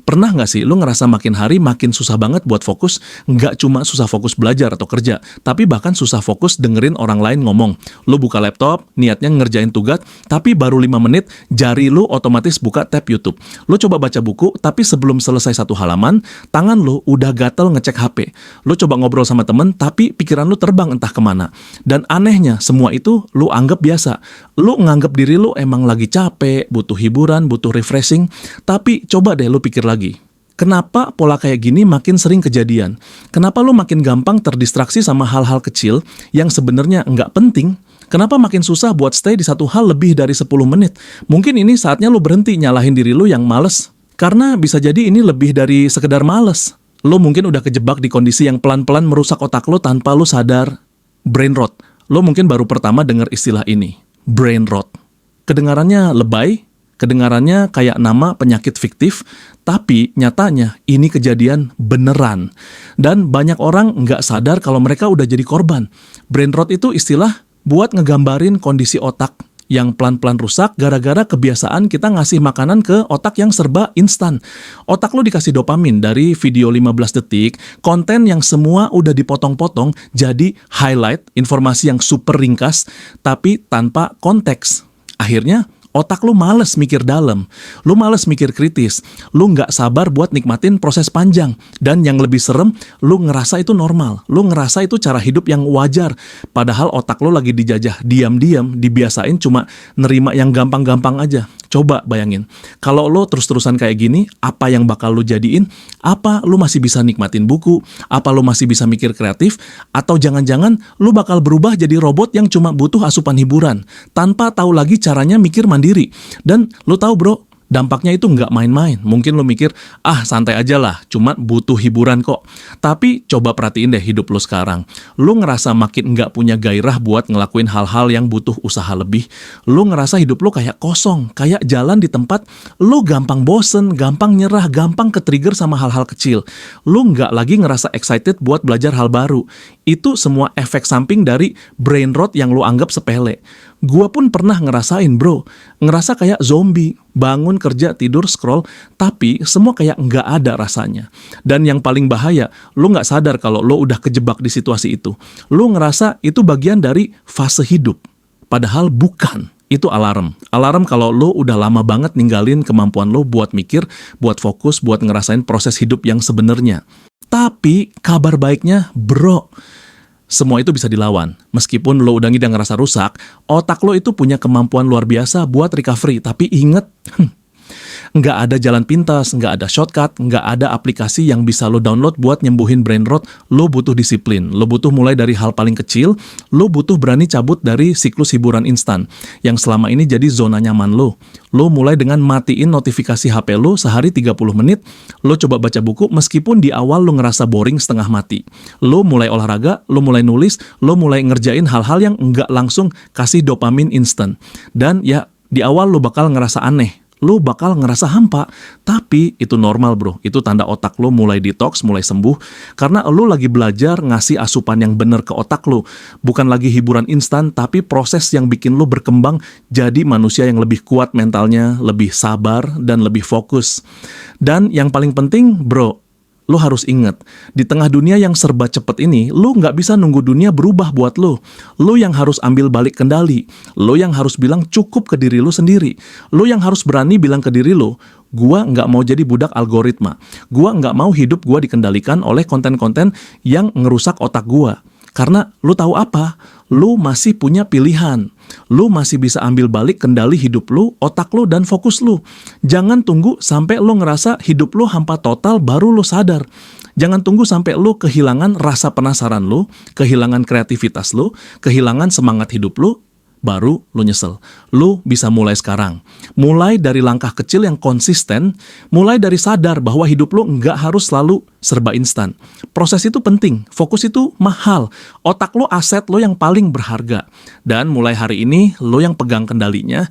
Pernah nggak sih lu ngerasa makin hari makin susah banget buat fokus? Nggak cuma susah fokus belajar atau kerja, tapi bahkan susah fokus dengerin orang lain ngomong. Lu buka laptop, niatnya ngerjain tugas, tapi baru 5 menit, jari lu otomatis buka tab YouTube. Lu coba baca buku, tapi sebelum selesai satu halaman, tangan lu udah gatel ngecek HP. Lu coba ngobrol sama temen, tapi pikiran lu terbang entah kemana. Dan anehnya, semua itu lu anggap biasa. Lu nganggap diri lu emang lagi capek, butuh hiburan, butuh refreshing, tapi coba deh lu pikir lagi. Kenapa pola kayak gini makin sering kejadian? Kenapa lu makin gampang terdistraksi sama hal-hal kecil yang sebenarnya nggak penting? Kenapa makin susah buat stay di satu hal lebih dari 10 menit? Mungkin ini saatnya lu berhenti nyalahin diri lu yang males. Karena bisa jadi ini lebih dari sekedar males. Lu mungkin udah kejebak di kondisi yang pelan-pelan merusak otak lu tanpa lu sadar. Brain rot. Lu mungkin baru pertama dengar istilah ini. Brain rot. Kedengarannya lebay, kedengarannya kayak nama penyakit fiktif, tapi nyatanya ini kejadian beneran. Dan banyak orang nggak sadar kalau mereka udah jadi korban. Brain rot itu istilah buat ngegambarin kondisi otak yang pelan-pelan rusak gara-gara kebiasaan kita ngasih makanan ke otak yang serba instan. Otak lo dikasih dopamin dari video 15 detik, konten yang semua udah dipotong-potong jadi highlight, informasi yang super ringkas, tapi tanpa konteks. Akhirnya, otak lu males mikir dalam, lu males mikir kritis, lu nggak sabar buat nikmatin proses panjang. Dan yang lebih serem, lu ngerasa itu normal, lu ngerasa itu cara hidup yang wajar. Padahal otak lu lagi dijajah diam-diam, dibiasain cuma nerima yang gampang-gampang aja. Coba bayangin, kalau lo terus-terusan kayak gini, apa yang bakal lo jadiin? Apa lo masih bisa nikmatin buku? Apa lo masih bisa mikir kreatif? Atau jangan-jangan lo bakal berubah jadi robot yang cuma butuh asupan hiburan, tanpa tahu lagi caranya mikir mandiri. Dan lo tahu bro, dampaknya itu nggak main-main. Mungkin lo mikir, santai aja lah, cuma butuh hiburan kok. Tapi coba perhatiin deh hidup lo sekarang. Lo ngerasa makin nggak punya gairah buat ngelakuin hal-hal yang butuh usaha lebih. Lo ngerasa hidup lo kayak kosong, kayak jalan di tempat. Lo gampang bosen, gampang nyerah, gampang ke-trigger sama hal-hal kecil. Lo nggak lagi ngerasa excited buat belajar hal baru. Itu semua efek samping dari brain rot yang lo anggap sepele. Gua pun pernah ngerasain bro, ngerasa kayak zombie, bangun kerja tidur scroll, tapi semua kayak nggak ada rasanya. Dan yang paling bahaya, lo nggak sadar kalau lo udah kejebak di situasi itu. Lo ngerasa itu bagian dari fase hidup, padahal bukan. Itu alarm. Alarm kalau lo udah lama banget ninggalin kemampuan lo buat mikir, buat fokus, buat ngerasain proses hidup yang sebenarnya. Tapi kabar baiknya bro, semua itu bisa dilawan. Meskipun lo udah ngidang ngerasa rusak, otak lo itu punya kemampuan luar biasa buat recovery. Tapi inget, nggak ada jalan pintas, nggak ada shortcut, nggak ada aplikasi yang bisa lo download buat nyembuhin brain rot. Lo butuh disiplin, lo butuh mulai dari hal paling kecil, lo butuh berani cabut dari siklus hiburan instan yang selama ini jadi zona nyaman lo. Lo mulai dengan matiin notifikasi HP lo sehari 30 menit, lo coba baca buku meskipun di awal lo ngerasa boring setengah mati. Lo mulai olahraga, lo mulai nulis, lo mulai ngerjain hal-hal yang nggak langsung kasih dopamin instan. Dan ya, di awal lo bakal ngerasa aneh. Lo bakal ngerasa hampa, tapi itu normal bro. Itu tanda otak lo mulai detox, mulai sembuh. Karena lo lagi belajar ngasih asupan yang bener ke otak lo. Bukan lagi hiburan instan, tapi proses yang bikin lo berkembang jadi manusia yang lebih kuat mentalnya, lebih sabar, dan lebih fokus. Dan yang paling penting bro, lo harus ingat, di tengah dunia yang serba cepet ini, lo nggak bisa nunggu dunia berubah buat lo. Lo yang harus ambil balik kendali. Lo yang harus bilang cukup ke diri lo sendiri. Lo yang harus berani bilang ke diri lo, gua nggak mau jadi budak algoritma. Gua nggak mau hidup gua dikendalikan oleh konten-konten yang ngerusak otak gua. Karena lo tahu apa? Lo masih punya pilihan. Lo masih bisa ambil balik kendali hidup lo, otak lo, dan fokus lo. Jangan tunggu sampai lo ngerasa hidup lo hampa total baru lo sadar. Jangan tunggu sampai lo kehilangan rasa penasaran lo, kehilangan kreativitas lo, kehilangan semangat hidup lo, baru lo nyesel. Lo bisa mulai sekarang. Mulai dari langkah kecil yang konsisten, mulai dari sadar bahwa hidup lo nggak harus selalu serba instan. Proses itu penting, fokus itu mahal. Otak lo aset lo yang paling berharga. Dan mulai hari ini, lo yang pegang kendalinya.